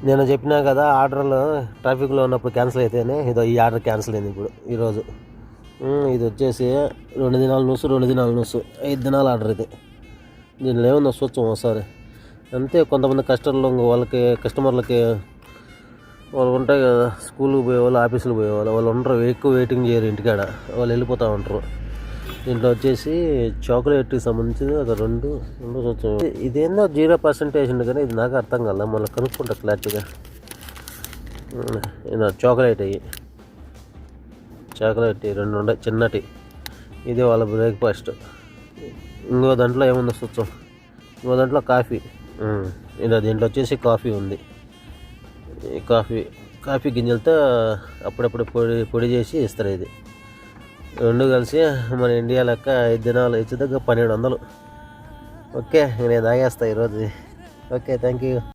నేను చెప్పినా కదా ఆర్డర్లు ట్రాఫిక్లో ఉన్నప్పుడు క్యాన్సిల్ అయితేనే ఇదో ఈ ఆర్డర్ క్యాన్సిల్ అయింది ఇప్పుడు ఈరోజు. ఇది వచ్చేసి 2 దినాల నూసు 5 దినాల ఆర్డర్ ఇది. దీనిలో ఏమన్నా చూస్తాం ఒకసారి అంతే. కొంతమంది కస్టమర్లకి వాళ్ళు ఉంటాయి కదా, స్కూల్కి పోయేవాళ్ళు, ఆఫీసులకు పోయేవాళ్ళు, వాళ్ళు ఉండరు, ఎక్కువ వెయిటింగ్ చేయరు ఇంటికాడ, వాళ్ళు వెళ్ళిపోతూ ఉంటారు. దీంట్లో వచ్చేసి చాక్లెట్కి సంబంధించి ఒక రెండు చూస్తాం. ఇదేందో 0% కానీ ఇది నాకు అర్థం కాల, మళ్ళీ కనుక్కుంటా క్లారిటీగా. చాక్లెట్ రెండు ఉన్నాయి చిన్నటి. ఇది వాళ్ళ బ్రేక్ఫాస్ట్. ఇంకో దాంట్లో ఏముందో చూస్తాం. ఇంకో దాంట్లో కాఫీ. దీంట్లో వచ్చేసి కాఫీ ఉంది. కాఫీ గింజలతో అప్పుడప్పుడు పొడి చేసి ఇస్తారు. ఇది రెండు కలిసి మన ఇండియా లెక్క 5 దినాలు ఇచ్చేదాకా 1200. ఓకే, నేను తాగేస్తా ఈరోజు. Okay, thank you.